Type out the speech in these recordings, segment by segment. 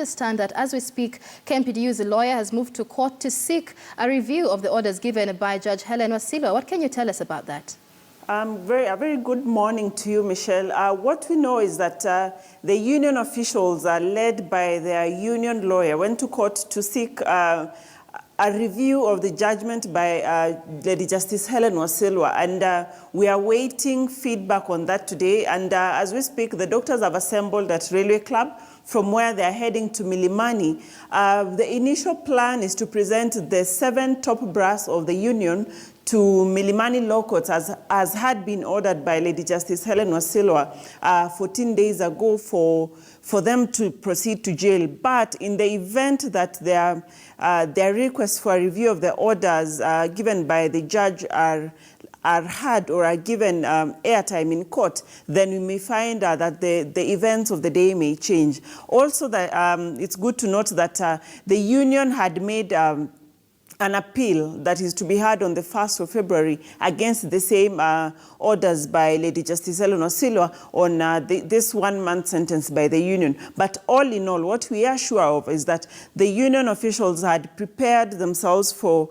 understand that as we speak, KMPDU's lawyer has moved to court to seek a review of the orders given by Judge Helen Wasilwa. What can you tell us about that? A very good morning to you, Michelle. What we know is that the union officials, led by their union lawyer, went to court to seek a review of the judgment by Lady Justice Helen Wasilwa, and we are waiting feedback on that today. And as we speak, the doctors have assembled at Railway Club from where they are heading to Milimani. The initial plan is to present the 7 top brass of the union to Milimani Law Courts, as had been ordered by Lady Justice Helen Wasilwa 14 days ago for them to proceed to jail. But in the event that their requests for a review of the orders given by the judge are heard or are given airtime in court, then we may find that the events of the day may change. Also, it's good to note that the union had made an appeal that is to be heard on the 1st of February against the same orders by Lady Justice Helen Wasilwa on this 1-month sentence by the union. But all in all, what we are sure of is that the union officials had prepared themselves to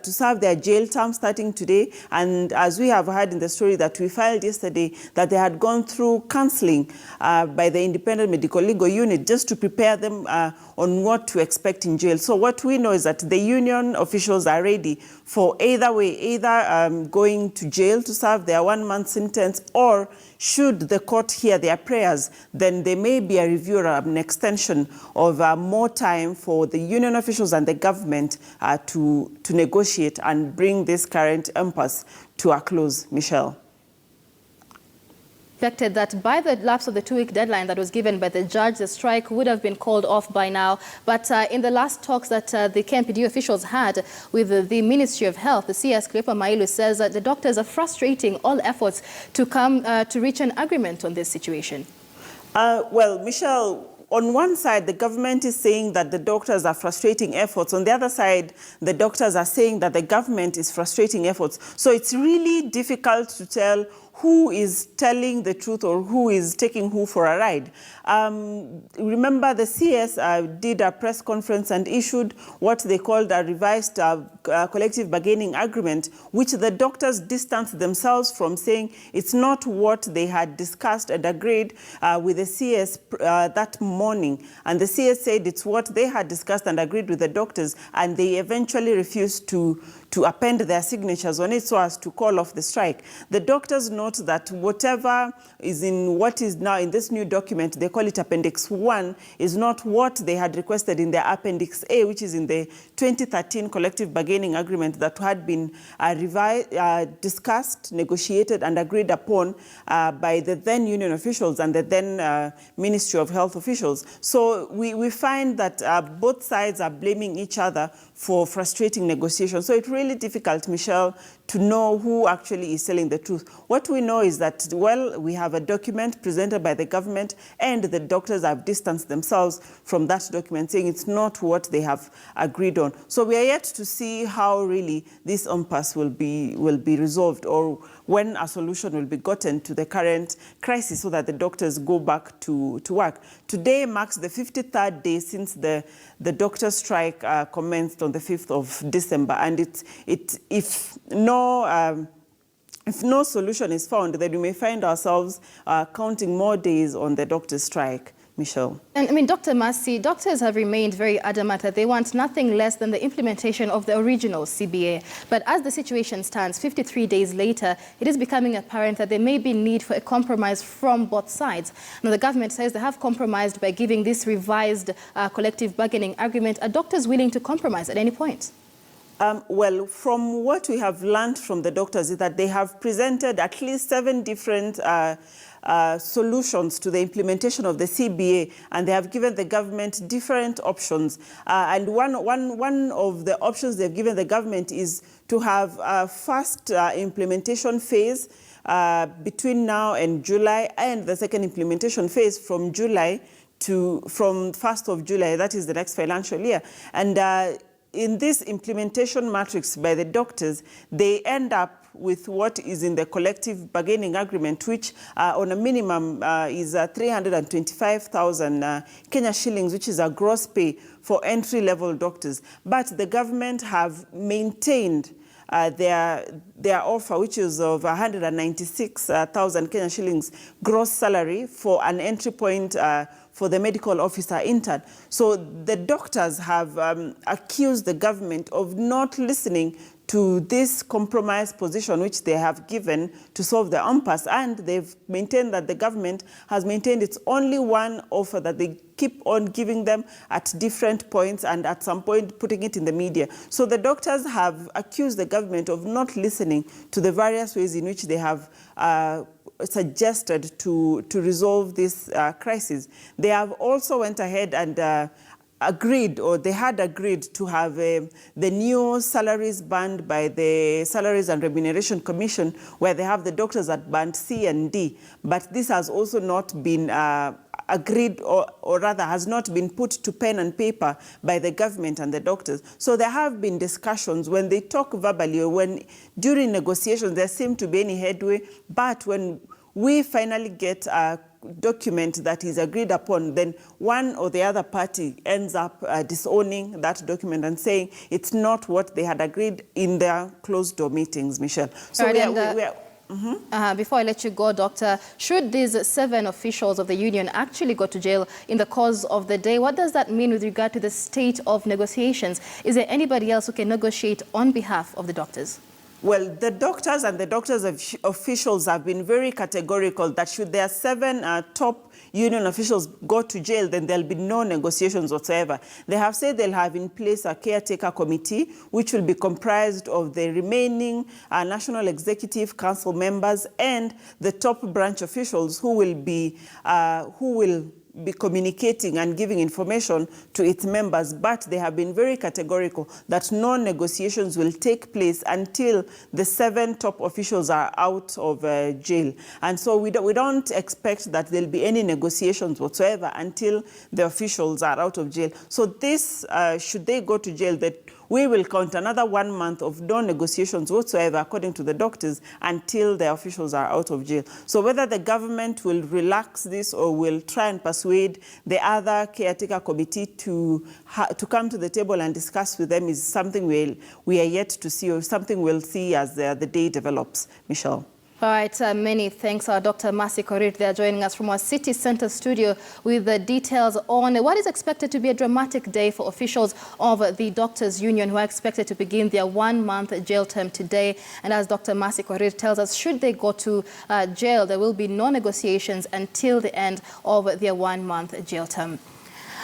serve their jail term starting today. And as we have heard in the story that we filed yesterday, that they had gone through counselling by the Independent Medico-Legal Unit just to prepare them on what to expect in jail. So what we know is that the union officials are ready for either way, either going to jail to serve their 1-month sentence, or should the court hear their prayers, then there may be a review or an extension of more time for the union officials and the government to negotiate and bring this current impasse to a close. Michelle. Expected that by the lapse of the 2-week deadline that was given by the judge, the strike would have been called off by now. But in the last talks that the KMPDU officials had with the Ministry of Health, the CS Cleopa Mailu says that the doctors are frustrating all efforts to come to reach an agreement on this situation. Well, Michelle, on one side, the government is saying that the doctors are frustrating efforts. On the other side, the doctors are saying that the government is frustrating efforts. So it's really difficult to tell who is telling the truth or who is taking who for a ride. Remember, the CS did a press conference and issued what they called a revised collective bargaining agreement, which the doctors distanced themselves from, saying it's not what they had discussed and agreed with the CS that morning. And the CS said it's what they had discussed and agreed with the doctors, and they eventually refused to append their signatures on it so as to call off the strike. The doctors note that whatever is in what is now in this new document, they call it Appendix 1, is not what they had requested in their Appendix A, which is in the 2013 collective bargaining agreement that had been discussed, negotiated, and agreed upon by the then union officials and the then Ministry of Health officials. So we find that both sides are blaming each other for frustrating negotiations. So it's really difficult, Michelle, to know who actually is telling the truth. What we know is that, well, we have a document presented by the government, and the doctors have distanced themselves from that document, saying it's not what they have agreed on. So we are yet to see how really this impasse will be resolved, or when a solution will be gotten to the current crisis so that the doctors go back to work. Today marks the 53rd day since the doctor strike commenced on the 5th of December, and if no solution is found, then we may find ourselves counting more days on the doctor strike. Michelle. And I mean, Dr. Masi, doctors have remained very adamant that they want nothing less than the implementation of the original CBA. But as the situation stands, 53 days later, it is becoming apparent that there may be need for a compromise from both sides. Now, the government says they have compromised by giving this revised collective bargaining agreement. Are doctors willing to compromise at any point? Well, from what we have learned from the doctors is that they have presented at least 7 different solutions to the implementation of the CBA, and they have given the government different options. And one of the options they've given the government is to have a fast implementation phase between now and July, and the second implementation phase from 1st of July, that is the next financial year. And in this implementation matrix by the doctors, they end up with what is in the collective bargaining agreement, which on a minimum is 325,000 Kenya shillings, which is a gross pay for entry-level doctors. But the government have maintained their offer, which is of 196,000 Kenya shillings gross salary for an entry point for the medical officer intern. So the doctors have accused the government of not listening to this compromise position which they have given to solve the impasse, and they've maintained that the government has maintained it's only one offer that they keep on giving them at different points and at some point putting it in the media. So the doctors have accused the government of not listening to the various ways in which they have suggested to resolve this crisis. They have also went ahead and agreed, or they had agreed to have the new salaries band by the Salaries and Remuneration Commission, where they have the doctors at band C and D. But this has also not been agreed, or rather has not been put to pen and paper by the government and the doctors. So there have been discussions. When they talk verbally, or when during negotiations there seem to be any headway, but when we finally get a document that is agreed upon, then one or the other party ends up disowning that document and saying it's not what they had agreed in their closed-door meetings, Michelle. So before I let you go, Doctor, should these 7 officials of the union actually go to jail in the course of the day, what does that mean with regard to the state of negotiations? Is there anybody else who can negotiate on behalf of the doctors? Well, the doctors and the doctors' officials have been very categorical that should their 7 top union officials go to jail, then there'll be no negotiations whatsoever. They have said they'll have in place a caretaker committee, which will be comprised of the remaining National Executive Council members and the top branch officials who will be communicating and giving information to its members, but they have been very categorical that no negotiations will take place until the 7 top officials are out of jail. And so we don't expect that there'll be any negotiations whatsoever until the officials are out of jail. So this, should they go to jail, that we will count another 1 month of no negotiations whatsoever, according to the doctors, until the officials are out of jail. So whether the government will relax this or will try and persuade the other caretaker committee to come to the table and discuss with them is something we are yet to see, or something we'll see as the day develops. Michelle. All right, many thanks. Dr. Mercy Korir, they are joining us from our city center studio with the details on what is expected to be a dramatic day for officials of the doctors' union, who are expected to begin their 1-month jail term today. And as Dr. Mercy Korir tells us, should they go to jail, there will be no negotiations until the end of their 1-month jail term.